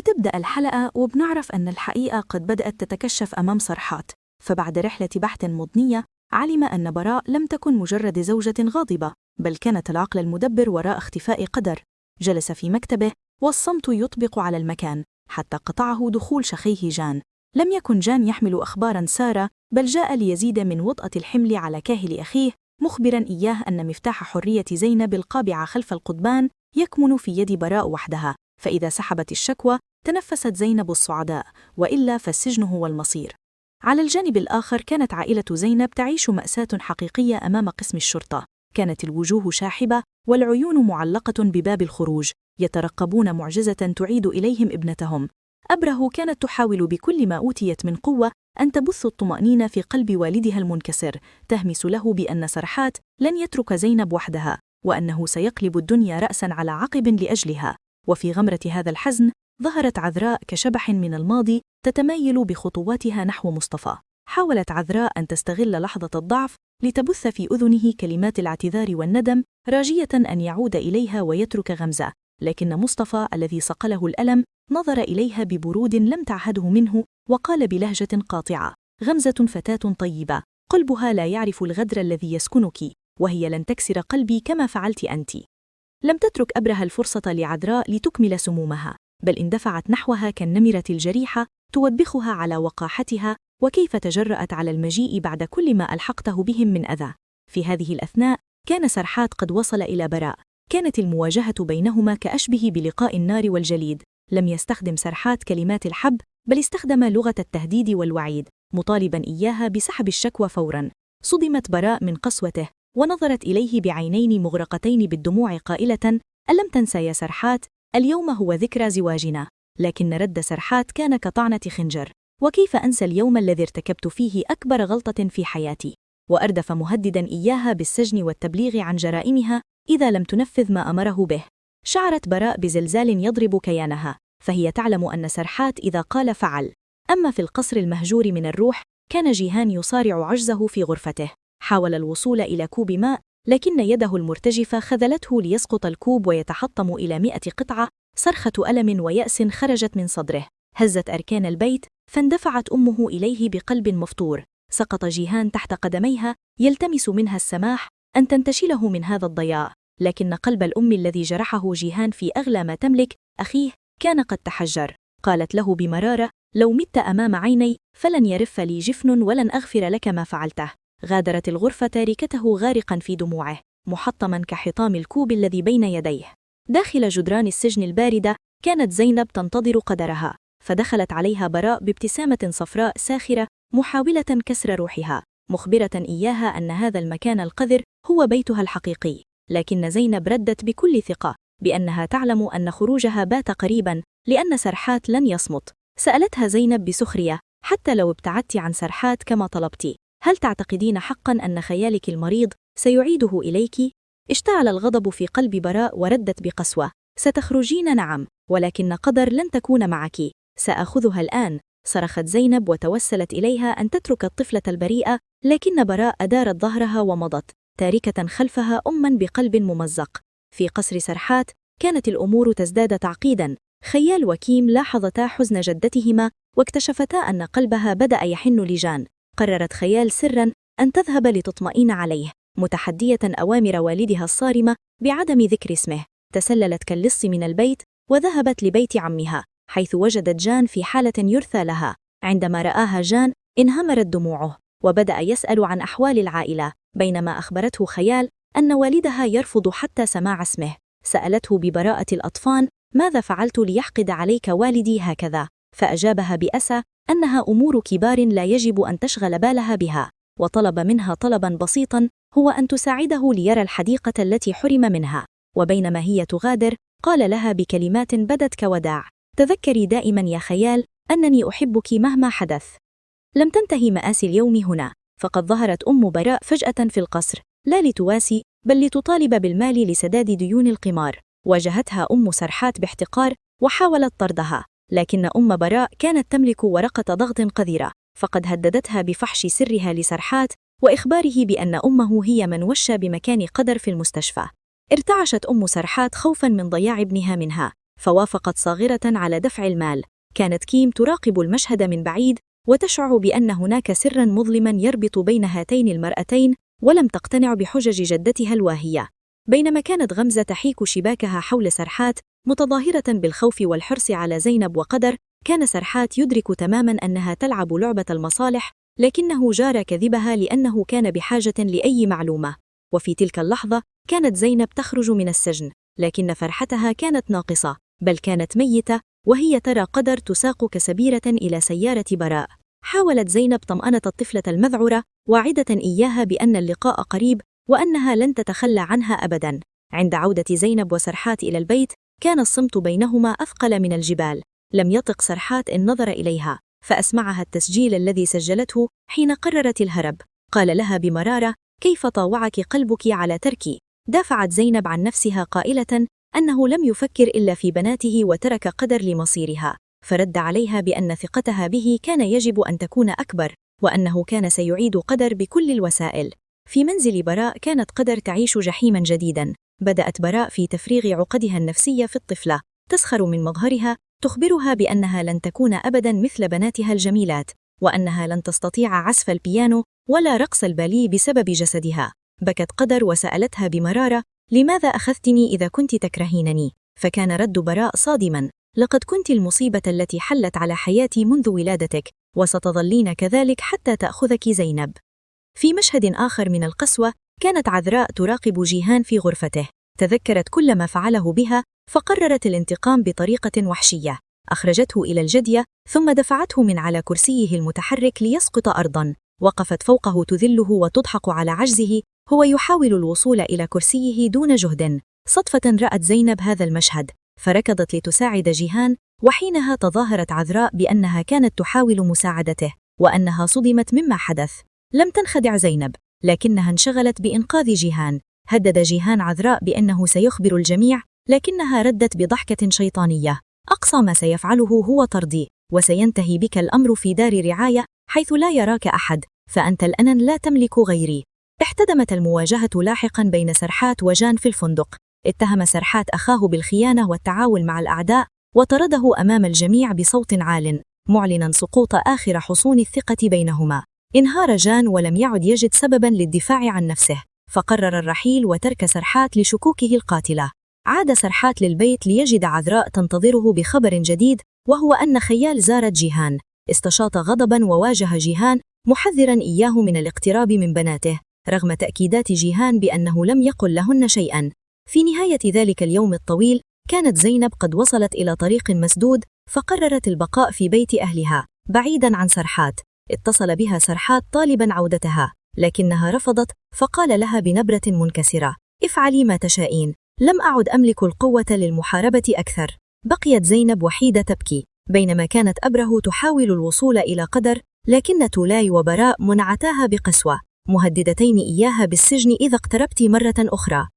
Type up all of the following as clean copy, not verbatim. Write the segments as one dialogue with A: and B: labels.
A: بتبدأ الحلقة وبنعرف أن الحقيقة قد بدأت تتكشف أمام سرحات، فبعد رحلة بحث مضنية علم أن براء لم تكن مجرد زوجة غاضبة، بل كانت العقل المدبر وراء اختفاء قدر. جلس في مكتبه والصمت يطبق على المكان حتى قطعه دخول شخيه جان. لم يكن جان يحمل أخباراً سارة، بل جاء ليزيد من وطأة الحمل على كاهل أخيه، مخبراً إياه أن مفتاح حرية زينب القابعة خلف القضبان يكمن في يد براء وحدها، فإذا سحبت الشكوى تنفست زينب الصعداء، وإلا فالسجن هو المصير. على الجانب الآخر كانت عائلة زينب تعيش مأساة حقيقية أمام قسم الشرطة. كانت الوجوه شاحبة والعيون معلقة بباب الخروج، يترقبون معجزة تعيد إليهم ابنتهم. أبره كانت تحاول بكل ما أوتيت من قوة أن تبث الطمأنينة في قلب والدها المنكسر، تهمس له بأن سرحات لن يترك زينب وحدها، وأنه سيقلب الدنيا رأساً على عقب لأجلها. وفي غمرة هذا الحزن ظهرت عذراء كشبح من الماضي تتمايل بخطواتها نحو مصطفى. حاولت عذراء أن تستغل لحظة الضعف لتبث في أذنه كلمات الاعتذار والندم، راجية أن يعود إليها ويترك غمزة، لكن مصطفى الذي صقله الألم نظر إليها ببرود لم تعهده منه، وقال بلهجة قاطعة: غمزة فتاة طيبة، قلبها لا يعرف الغدر الذي يسكنك، وهي لن تكسر قلبي كما فعلت أنت. لم تترك أبرهة الفرصة لعذراء لتكمل سمومها، بل اندفعت نحوها كالنمرة الجريحة توبخها على وقاحتها وكيف تجرأت على المجيء بعد كل ما ألحقته بهم من أذى. في هذه الأثناء كان سرحات قد وصل إلى براء. كانت المواجهة بينهما كأشبه بلقاء النار والجليد. لم يستخدم سرحات كلمات الحب، بل استخدم لغة التهديد والوعيد، مطالبا إياها بسحب الشكوى فورا. صدمت براء من قسوته ونظرت إليه بعينين مغرقتين بالدموع قائلة: ألم تنسى يا سرحات؟ اليوم هو ذكرى زواجنا. لكن رد سرحات كان كطعنة خنجر: وكيف أنسى اليوم الذي ارتكبت فيه أكبر غلطة في حياتي؟ وأردف مهددا إياها بالسجن والتبليغ عن جرائمها إذا لم تنفذ ما أمره به. شعرت براء بزلزال يضرب كيانها، فهي تعلم أن سرحات إذا قال فعل. أما في القصر المهجور من الروح كان جيهان يصارع عجزه في غرفته. حاول الوصول إلى كوب ماء، لكن يده المرتجفة خذلته ليسقط الكوب ويتحطم إلى 100 قطعة. صرخة ألم ويأس خرجت من صدره، هزت أركان البيت، فاندفعت أمه إليه بقلب مفطور. سقط جيهان تحت قدميها يلتمس منها السماح أن تنتشله من هذا الضياع، لكن قلب الأم الذي جرحه جيهان في أغلى ما تملك، أخيه، كان قد تحجر. قالت له بمرارة: لو مت أمام عيني فلن يرف لي جفن ولن أغفر لك ما فعلته. غادرت الغرفة تاركته غارقا في دموعه، محطما كحطام الكوب الذي بين يديه. داخل جدران السجن الباردة كانت زينب تنتظر قدرها، فدخلت عليها براء بابتسامة صفراء ساخرة محاولة كسر روحها، مخبرة إياها أن هذا المكان القذر هو بيتها الحقيقي. لكن زينب ردت بكل ثقة بأنها تعلم أن خروجها بات قريبا، لأن سرحات لن يصمت. سألتها زينب بسخرية: حتى لو ابتعدت عن سرحات كما طلبت، هل تعتقدين حقا أن خيالك المريض سيعيده إليك؟ اشتعل الغضب في قلب براء وردت بقسوة: ستخرجين نعم، ولكن قدر لن تكون معك. سأخذها الآن. صرخت زينب وتوسلت إليها أن تترك الطفلة البريئة، لكن براء أدارت ظهرها ومضت، تاركة خلفها أماً بقلب ممزق. في قصر سرحات كانت الأمور تزداد تعقيداً. خيال وكيم لاحظتا حزن جدتهما واكتشفتا أن قلبها بدأ يحن لجان. قررت خيال سراً أن تذهب لتطمئن عليه، متحدية أوامر والدها الصارمة بعدم ذكر اسمه. تسللت كاللص من البيت وذهبت لبيت عمها، حيث وجدت جان في حالة يرثى لها. عندما رآها جان انهمرت دموعه وبدأ يسأل عن أحوال العائلة، بينما أخبرته خيال أن والدها يرفض حتى سماع اسمه. سألته ببراءة الأطفال: ماذا فعلت ليحقد عليك والدي هكذا؟ فأجابها بأسى أنها أمور كبار لا يجب أن تشغل بالها بها، وطلب منها طلبا بسيطا هو أن تساعده ليرى الحديقة التي حرم منها. وبينما هي تغادر قال لها بكلمات بدت كوداع: تذكري دائما يا خيال أنني أحبك مهما حدث. لم تنتهي مآسي اليوم هنا، فقد ظهرت أم براء فجأة في القصر، لا لتواسي بل لتطالب بالمال لسداد ديون القمار. واجهتها أم سرحات باحتقار وحاولت طردها، لكن أم براء كانت تملك ورقة ضغط قذرة، فقد هددتها بفحش سرها لسرحات وإخباره بأن أمه هي من وشى بمكان قدر في المستشفى. ارتعشت أم سرحات خوفا من ضياع ابنها منها، فوافقت صاغرة على دفع المال. كانت كيم تراقب المشهد من بعيد وتشعر بأن هناك سراً مظلماً يربط بين هاتين المرأتين، ولم تقتنع بحجج جدتها الواهية. بينما كانت غمزة تحيك شباكها حول سرحات متظاهرة بالخوف والحرص على زينب وقدر، كان سرحات يدرك تماماً أنها تلعب لعبة المصالح، لكنه جار كذبها لأنه كان بحاجة لأي معلومة. وفي تلك اللحظة كانت زينب تخرج من السجن، لكن فرحتها كانت ناقصة، بل كانت ميتة، وهي ترى قدر تساق كسبيرة إلى سيارة براء. حاولت زينب طمأنة الطفلة المذعورة، واعدة إياها بأن اللقاء قريب وأنها لن تتخلى عنها أبداً. عند عودة زينب وسرحات إلى البيت كان الصمت بينهما أثقل من الجبال. لم يطق سرحات إن نظر إليها، فأسمعها التسجيل الذي سجلته حين قررت الهرب. قال لها بمرارة: كيف طاوعك قلبك على تركي؟ دافعت زينب عن نفسها قائلة أنه لم يفكر إلا في بناته وترك قدر لمصيرها، فرد عليها بأن ثقتها به كان يجب أن تكون أكبر، وأنه كان سيعيد قدر بكل الوسائل. في منزل براء كانت قدر تعيش جحيما جديدا. بدأت براء في تفريغ عقدها النفسية في الطفلة، تسخر من مظهرها، تخبرها بأنها لن تكون أبدا مثل بناتها الجميلات، وأنها لن تستطيع عزف البيانو ولا رقص الباليه بسبب جسدها. بكت قدر وسألتها بمرارة: لماذا أخذتني إذا كنت تكرهينني؟ فكان رد براء صادما: لقد كنت المصيبة التي حلت على حياتي منذ ولادتك، وستظلين كذلك حتى تأخذك زينب. في مشهد آخر من القسوة كانت عذراء تراقب جيهان في غرفته. تذكرت كل ما فعله بها، فقررت الانتقام بطريقة وحشية. أخرجته إلى الجدية، ثم دفعته من على كرسيه المتحرك ليسقط أرضاً. وقفت فوقه تذله وتضحك على عجزه، هو يحاول الوصول إلى كرسيه دون جهد. صدفة رأت زينب هذا المشهد، فركضت لتساعد جيهان، وحينها تظاهرت عذراء بأنها كانت تحاول مساعدته، وأنها صدمت مما حدث. لم تنخدع زينب، لكنها انشغلت بإنقاذ جيهان. هدد جيهان عذراء بأنه سيخبر الجميع، لكنها ردت بضحكة شيطانية: أقصى ما سيفعله هو طردي، وسينتهي بك الأمر في دار رعاية حيث لا يراك أحد، فأنت الآن لا تملك غيري. احتدمت المواجهة لاحقا بين سرحات وجان في الفندق. اتهم سرحات أخاه بالخيانة والتعاون مع الأعداء، وطرده أمام الجميع بصوت عال، معلنا سقوط آخر حصون الثقة بينهما. انهار جان ولم يعد يجد سببا للدفاع عن نفسه، فقرر الرحيل وترك سرحات لشكوكه القاتلة. عاد سرحات للبيت ليجد عذراء تنتظره بخبر جديد، وهو أن خيال زارت جيهان. استشاط غضبا وواجه جيهان، محذرا إياه من الاقتراب من بناته، رغم تأكيدات جيهان بأنه لم يقل لهن شيئا. في نهاية ذلك اليوم الطويل كانت زينب قد وصلت إلى طريق مسدود، فقررت البقاء في بيت أهلها بعيدا عن سرحات. اتصل بها سرحات طالبا عودتها، لكنها رفضت، فقال لها بنبرة منكسرة: افعلي ما تشائين، لم أعد أملك القوة للمحاربة أكثر. بقيت زينب وحيدة تبكي، بينما كانت أبره تحاول الوصول إلى قدر، لكن تولاي وبراء منعتاها بقسوة، مهددتين إياها بالسجن إذا اقتربت مرة أخرى.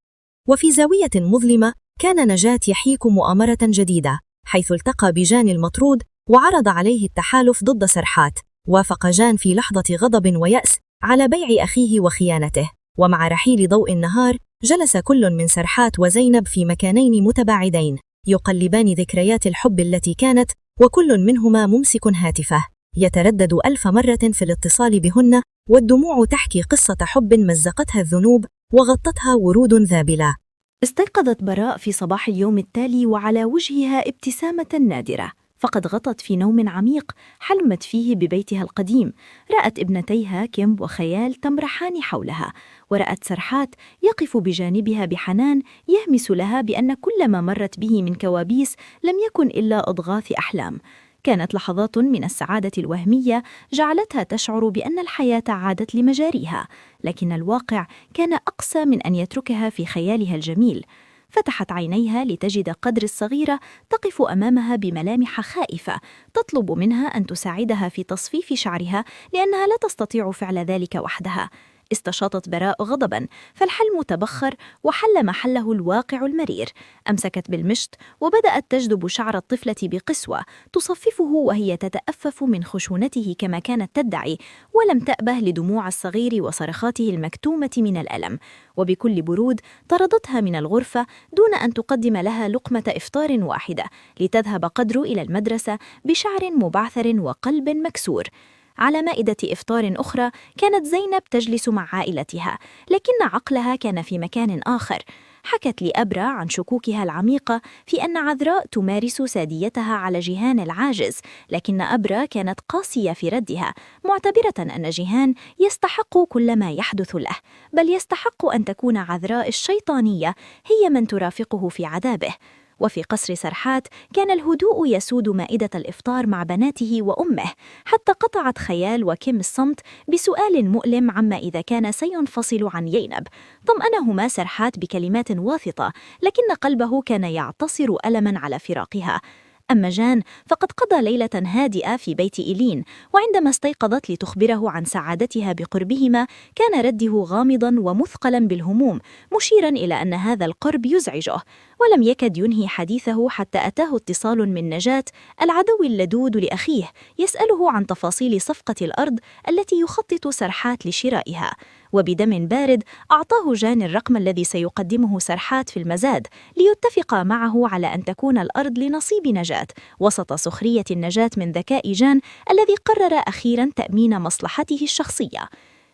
A: وفي زاوية مظلمة كان نجاة يحيك مؤامرة جديدة، حيث التقى بجان المطرود وعرض عليه التحالف ضد سرحات. وافق جان في لحظة غضب ويأس على بيع أخيه وخيانته، ومع رحيل ضوء النهار جلس كل من سرحات وزينب في مكانين متباعدين، يقلبان ذكريات الحب التي كانت، وكل منهما ممسك هاتفه يتردد 1000 مرة في الاتصال بهن، والدموع تحكي قصة حب مزقتها الذنوب وغطتها ورود ذابلة.
B: استيقظت براء في صباح اليوم التالي وعلى وجهها ابتسامة نادرة، فقد غطت في نوم عميق حلمت فيه ببيتها القديم. رأت ابنتيها كيم وخيال تمرحان حولها، ورأت سرحات يقف بجانبها بحنان يهمس لها بأن كل ما مرت به من كوابيس لم يكن إلا أضغاث أحلام. كانت لحظات من السعادة الوهمية جعلتها تشعر بأن الحياة عادت لمجاريها، لكن الواقع كان أقسى من أن يتركها في خيالها الجميل. فتحت عينيها لتجد قدر الصغيرة تقف أمامها بملامح خائفة، تطلب منها أن تساعدها في تصفيف شعرها لأنها لا تستطيع فعل ذلك وحدها. استشاطت براء غضباً، فالحلم تبخر وحل محله الواقع المرير. أمسكت بالمشط وبدأت تجذب شعر الطفلة بقسوة، تصففه وهي تتأفف من خشونته كما كانت تدعي، ولم تأبه لدموع الصغير وصرخاته المكتومة من الألم. وبكل برود طردتها من الغرفة دون أن تقدم لها لقمة إفطار واحدة، لتذهب قدر إلى المدرسة بشعر مبعثر وقلب مكسور. على مائدة إفطار أخرى كانت زينب تجلس مع عائلتها، لكن عقلها كان في مكان آخر. حكت لأبرة عن شكوكها العميقة في أن عذراء تمارس ساديتها على جيهان العاجز، لكن أبرة كانت قاسية في ردها، معتبرة أن جيهان يستحق كل ما يحدث له، بل يستحق أن تكون عذراء الشيطانية هي من ترافقه في عذابه. وفي قصر سرحات كان الهدوء يسود مائدة الإفطار مع بناته وأمه، حتى قطعت خيال وكيم الصمت بسؤال مؤلم عما إذا كان سينفصل عن زينب. طمأنهما سرحات بكلمات واثقة، لكن قلبه كان يعتصر ألماً على فراقها. أما جان فقد قضى ليلة هادئة في بيت إيلين، وعندما استيقظت لتخبره عن سعادتها بقربهما كان رده غامضاً ومثقلاً بالهموم، مشيراً إلى أن هذا القرب يزعجه. ولم يكد ينهي حديثه حتى أتاه اتصال من نجاة، العدو اللدود لأخيه، يسأله عن تفاصيل صفقة الأرض التي يخطط سرحات لشرائها. وبدم بارد أعطاه جان الرقم الذي سيقدمه سرحات في المزاد، ليتفق معه على أن تكون الأرض لنصيب نجاة، وسط سخرية النجاة من ذكاء جان الذي قرر أخيراً تأمين مصلحته الشخصية.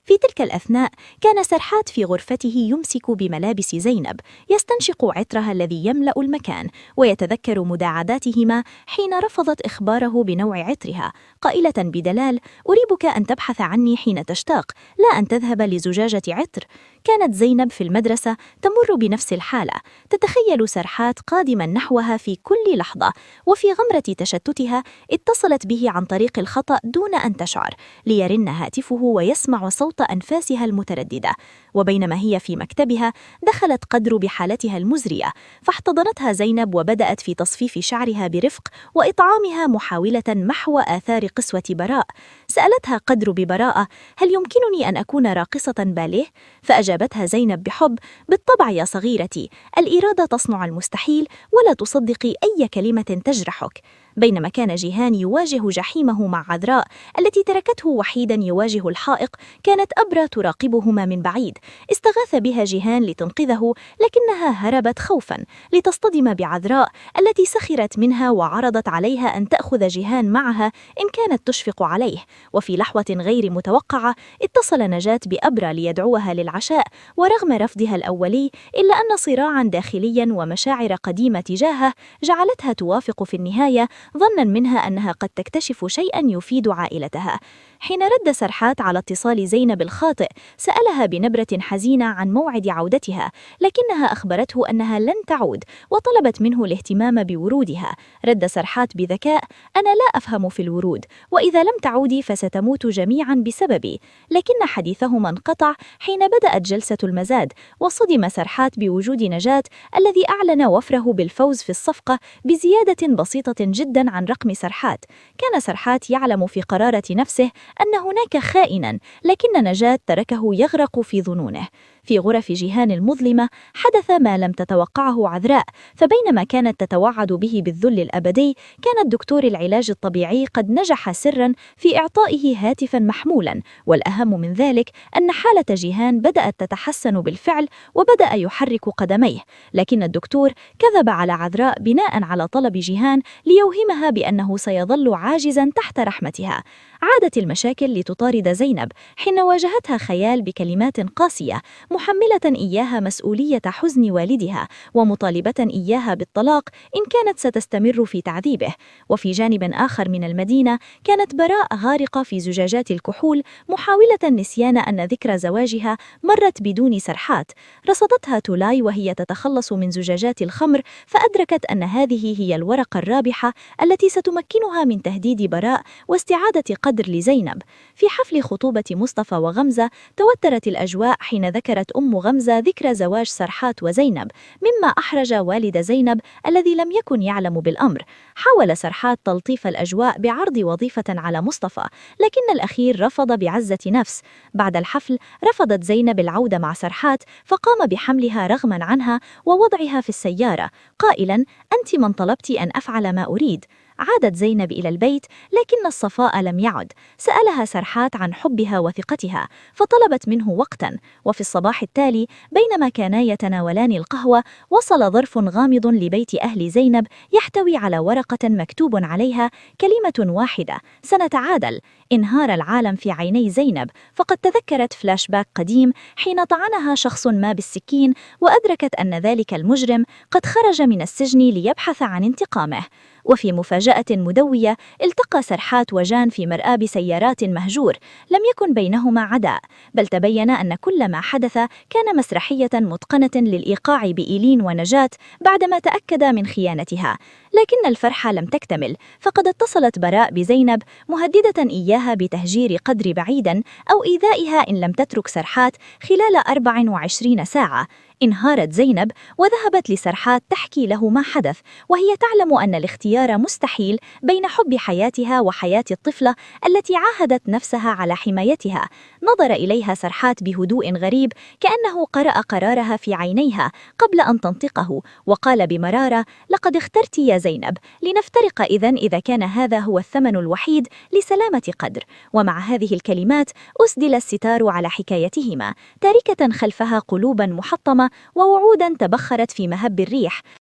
B: في تلك الأثناء كان سرحات في غرفته يمسك بملابس زينب، يستنشق عطرها الذي يملأ المكان، ويتذكر مداعباتهما حين رفضت إخباره بنوع عطرها، قائلة بدلال: أريبك أن تبحث عني حين تشتاق، لا أن تذهب لزجاجة عطر. كانت زينب في المدرسة تمر بنفس الحالة، تتخيل سرحات قادما نحوها في كل لحظة، وفي غمرة تشتتها اتصلت به عن طريق الخطأ دون أن تشعر، ليرن هاتفه ويسمع صوت أنفاسها المترددة. وبينما هي في مكتبها دخلت قدر بحالتها المزرية، فاحتضنتها زينب وبدأت في تصفيف شعرها برفق وإطعامها، محاولة محو آثار قسوة براء. سألتها قدر ببراءة: هل يمكنني أن أكون راقصة باليه؟ فأجابتها زينب بحب: بالطبع يا صغيرتي، الإرادة تصنع المستحيل، ولا تصدقي أي كلمة تجرحك. بينما كان جيهان يواجه جحيمه مع عذراء التي تركته وحيدا يواجه الحائق، كانت أبرة تراقبهما من بعيد. استغاث بها جيهان لتنقذه، لكنها هربت خوفا لتصطدم بعذراء التي سخرت منها وعرضت عليها أن تأخذ جيهان معها إن كانت تشفق عليه. وفي لحظة غير متوقعة اتصل نجاة بأبرة ليدعوها للعشاء، ورغم رفضها الأولي إلا أن صراعا داخليا ومشاعر قديمة تجاهه جعلتها توافق في النهاية، ظنا منها أنها قد تكتشف شيئا يفيد عائلتها. حين رد سرحات على اتصال زينب الخاطئ سألها بنبرة حزينة عن موعد عودتها، لكنها أخبرته أنها لن تعود وطلبت منه الاهتمام بورودها. رد سرحات بذكاء: أنا لا أفهم في الورود، وإذا لم تعودي فستموت جميعا بسببي. لكن حديثهما انقطع حين بدأت جلسة المزاد، وصدم سرحات بوجود نجاة الذي أعلن وفره بالفوز في الصفقة بزيادة بسيطة جدا عن رقم سرحات. كان سرحات يعلم في قرارة نفسه أن هناك خائنا، لكن نجاة تركه يغرق في ظنونه. في غرف جيهان المظلمة حدث ما لم تتوقعه عذراء، فبينما كانت تتوعد به بالذل الأبدي، كان الدكتور العلاج الطبيعي قد نجح سرا في إعطائه هاتفا محمولا، والأهم من ذلك أن حالة جيهان بدأت تتحسن بالفعل وبدأ يحرك قدميه. لكن الدكتور كذب على عذراء بناء على طلب جيهان ليوهمها بأنه سيظل عاجزا تحت رحمتها. عادت المشاكل لتطارد زينب حين واجهتها خيال بكلمات قاسية، محملة إياها مسؤولية حزن والدها، ومطالبة إياها بالطلاق إن كانت ستستمر في تعذيبه. وفي جانب آخر من المدينة كانت براء غارقة في زجاجات الكحول، محاولة النسيان أن ذكرى زواجها مرت بدون سرحات. رصدتها تولاي وهي تتخلص من زجاجات الخمر، فأدركت أن هذه هي الورقة الرابحة التي ستمكنها من تهديد براء واستعادة قدر لزينب. في حفل خطوبة مصطفى وغمزة توترت الأجواء حين ذكرت ذكرت أم غمزة ذكرى زواج سرحات وزينب، مما أحرج والد زينب الذي لم يكن يعلم بالأمر. حاول سرحات تلطيف الأجواء بعرض وظيفة على مصطفى، لكن الأخير رفض بعزة نفس. بعد الحفل رفضت زينب العودة مع سرحات، فقام بحملها رغما عنها ووضعها في السيارة قائلا: أنت من طلبت أن أفعل ما أريد. عادت زينب إلى البيت، لكن الصفاء لم يعد. سألها سرحات عن حبها وثقتها، فطلبت منه وقتا. وفي الصباح التالي بينما كانا يتناولان القهوة، وصل ظرف غامض لبيت أهل زينب يحتوي على ورقة مكتوب عليها كلمة واحدة: سنتعادل. انهار العالم في عيني زينب، فقد تذكرت فلاش باك قديم حين طعنها شخص ما بالسكين، وأدركت أن ذلك المجرم قد خرج من السجن ليبحث عن انتقامه. وفي مفاجأة مدوية، التقى سرحات وجان في مرآب سيارات مهجور. لم يكن بينهما عداء، بل تبين أن كل ما حدث كان مسرحية متقنة للإيقاع بإيلين ونجاة بعدما تأكد من خيانتها. لكن الفرحة لم تكتمل، فقد اتصلت براء بزينب مهددة إياها بتهجير قدر بعيدا أو إيذائها إن لم تترك سرحات خلال 24 ساعة. انهارت زينب وذهبت لسرحات تحكي له ما حدث، وهي تعلم أن الاختيار مستحيل بين حب حياتها وحياة الطفلة التي عاهدت نفسها على حمايتها. نظر إليها سرحات بهدوء غريب، كأنه قرأ قرارها في عينيها قبل أن تنطقه، وقال بمرارة: لقد اخترت يا زينب، لنفترق إذا كان هذا هو الثمن الوحيد لسلامة قدر. ومع هذه الكلمات أسدل الستار على حكايتهما، تاركة خلفها قلوبا محطمة ووعودا تبخرت في مهب الريح.